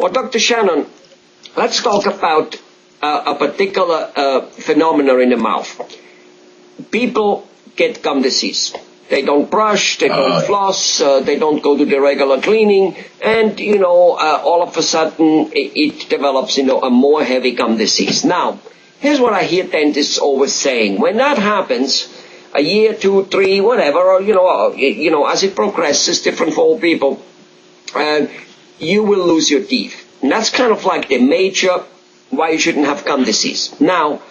Well, Dr. Shannon, let's talk about a particular phenomenon in the mouth. People get gum disease. They don't brush, they don't floss, they don't go to the regular cleaning, and, all of a sudden it develops, a more heavy gum disease. Now, here's what I hear dentists always saying. When that happens, a year, 2, 3, whatever, or, as it progresses, different for all people, you will lose your teeth. And that's kind of like the major why you shouldn't have gum disease. Now,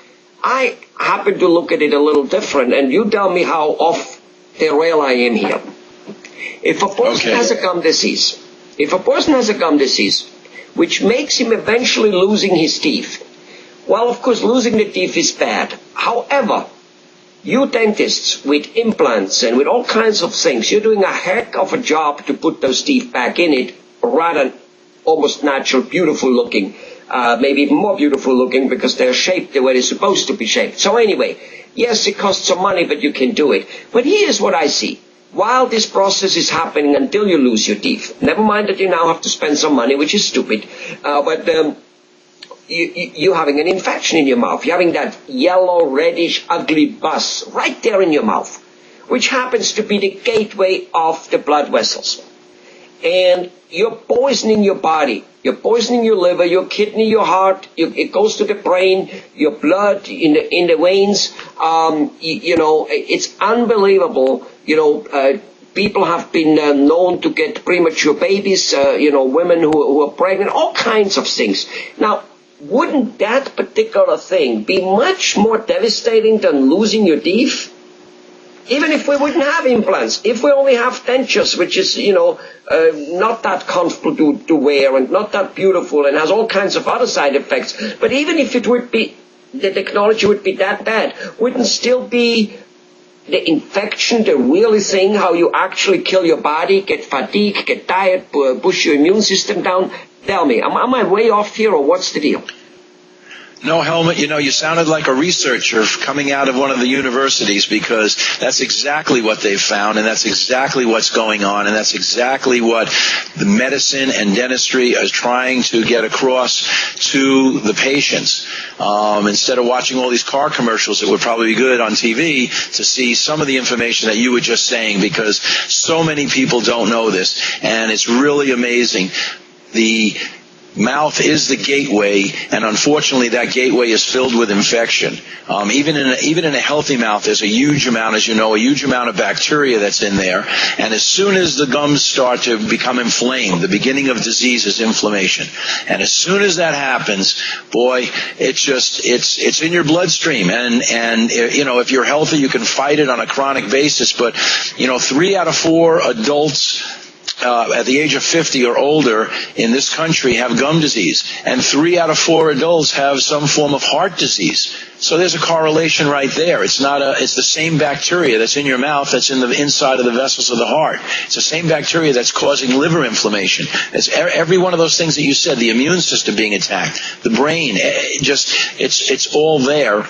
I happen to look at it a little different, and you tell me how off the rail I am here. If a person has a gum disease, which makes him eventually losing his teeth, well, of course, losing the teeth is bad. However, you dentists with implants and with all kinds of things, you're doing a heck of a job to put those teeth back in it, rather almost natural, beautiful looking, maybe even more beautiful looking because they're shaped the way they're supposed to be shaped. So anyway, yes, it costs some money, but you can do it. But here's what I see. While this process is happening until you lose your teeth, never mind that you now have to spend some money, which is stupid, but you're having an infection in your mouth. You're having that yellow, reddish, ugly pus right there in your mouth, which happens to be the gateway of the blood vessels. And you're poisoning your body. You're poisoning your liver, your kidney, your heart. It goes to the brain, your blood in the veins. It's unbelievable. People have been known to get premature babies. Women who are pregnant, all kinds of things. Now, wouldn't that particular thing be much more devastating than losing your teeth? Even if we wouldn't have implants, if we only have dentures, which is, not that comfortable to wear and not that beautiful and has all kinds of other side effects, but even if it would be, the technology would be that bad, wouldn't still be the infection the really thing, how you actually kill your body, get fatigue, get tired, push your immune system down? Tell me, am I way off here or what's the deal? No, Helmut, you sounded like a researcher coming out of one of the universities, because that's exactly what they've found, and that's exactly what's going on, and that's exactly what the medicine and dentistry is trying to get across to the patients. Instead of watching all these car commercials, it would probably be good on TV to see some of the information that you were just saying, because so many people don't know this, and it's really amazing. The mouth is the gateway, and unfortunately that gateway is filled with infection. Even in a healthy mouth, there's a huge amount, as you know, a huge amount of bacteria that's in there. And as soon as the gums start to become inflamed, the beginning of disease is inflammation. And as soon as that happens, boy, it's in your bloodstream. And if you're healthy, you can fight it on a chronic basis. But 3 out of 4 adults at the age of 50 or older in this country have gum disease, and 3 out of 4 adults have some form of heart disease. So there's a correlation right there. It's the same bacteria that's in your mouth that's in the inside of the vessels of the heart. It's the same bacteria that's causing liver inflammation. It's every one of those things that you said, the immune system being attacked, the brain, it's all there.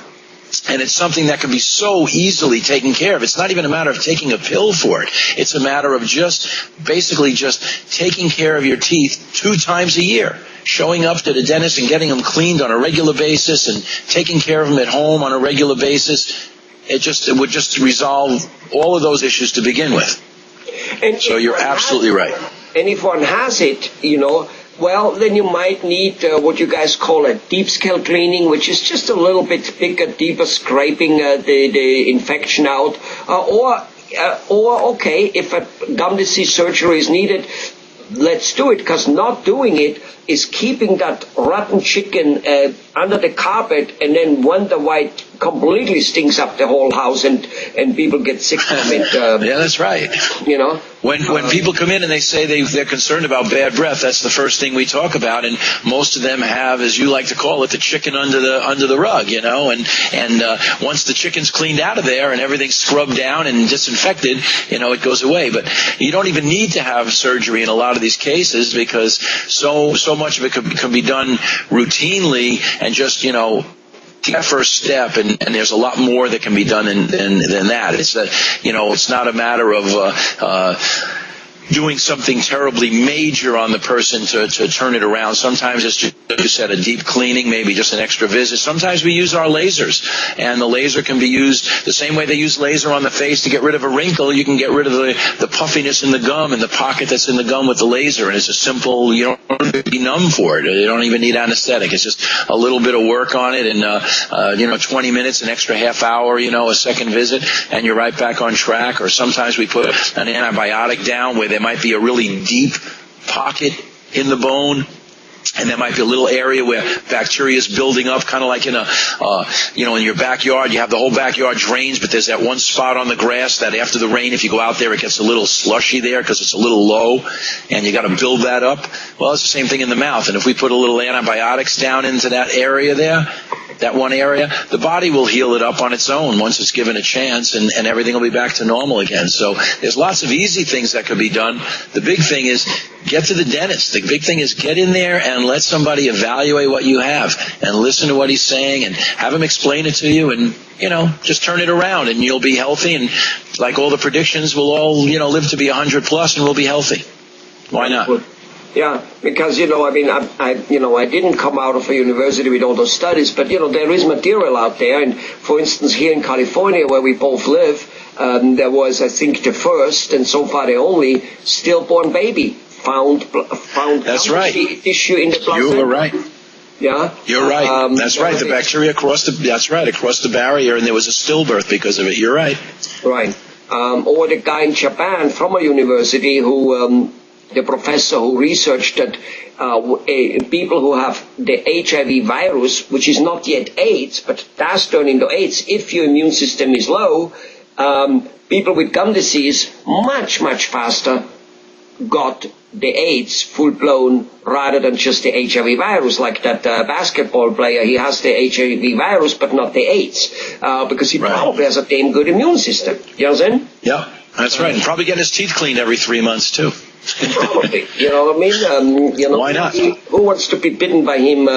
And it's something that can be so easily taken care of. It's not even a matter of taking a pill for it. It's a matter of basically taking care of your teeth 2 times a year. Showing up to the dentist and getting them cleaned on a regular basis and taking care of them at home on a regular basis. It would just resolve all of those issues to begin with. And so you're absolutely right. And if one has it, well, then you might need what you guys call a deep scale cleaning, which is just a little bit bigger, deeper scraping the infection out. Or okay, if a gum disease surgery is needed, let's do it, because not doing it is keeping that rotten chicken under the carpet and then wonder why it completely stinks up the whole house and people get sick from it. Yeah, that's right. When people come in and they say they're concerned about bad breath, that's the first thing we talk about, and most of them have, as you like to call it, the chicken under the rug, and once the chicken's cleaned out of there and everything's scrubbed down and disinfected, it goes away. But you don't even need to have surgery in a lot of these cases, because so much of it can be done routinely and just, that first step, and there's a lot more that can be done than that. It's that, it's not a matter of, doing something terribly major on the person to turn it around. Sometimes it's just, like you said, a deep cleaning, maybe just an extra visit. Sometimes we use our lasers, and the laser can be used the same way they use laser on the face to get rid of a wrinkle. You can get rid of the puffiness in the gum and the pocket that's in the gum with the laser, and it's a simple, you don't have to be numb for it. You don't even need anesthetic. It's just a little bit of work on it, and 20 minutes, an extra half hour, a second visit, and you're right back on track. Or sometimes we put an antibiotic down where there might be a really deep pocket in the bone, and there might be a little area where bacteria is building up, kind of like in in your backyard. You have the whole backyard drains, but there's that one spot on the grass that after the rain, if you go out there, it gets a little slushy there because it's a little low, and you got to build that up. Well, it's the same thing in the mouth, and if we put a little antibiotics down into that area there, that one area, the body will heal it up on its own once it's given a chance, and everything will be back to normal again. So there's lots of easy things that could be done. The big thing is get to the dentist. The big thing is get in there and let somebody evaluate what you have and listen to what he's saying and have him explain it to you, and just turn it around, and you'll be healthy. And like all the predictions, we'll all live to be 100 plus, and we'll be healthy. Why not? Yeah, because, I didn't come out of a university with all those studies, but, there is material out there. And, for instance, here in California, where we both live, there was, I think, the first, and so far the only, stillborn baby found That's right. tissue in the placenta. You were right. Yeah? You're right. That's right. The bacteria across the barrier, and there was a stillbirth because of it. You're right. Right. Or the guy in Japan from a university who... the professor who researched that people who have the HIV virus, which is not yet AIDS, but does turn into AIDS if your immune system is low, people with gum disease much, much faster got the AIDS full-blown rather than just the HIV virus, like that basketball player. He has the HIV virus, but not the AIDS, because he probably has a damn good immune system. You know what I'm saying? Yeah, that's right. And probably getting his teeth cleaned every 3 months, too. Probably. You know what I mean? Why not? Who wants to be bitten by him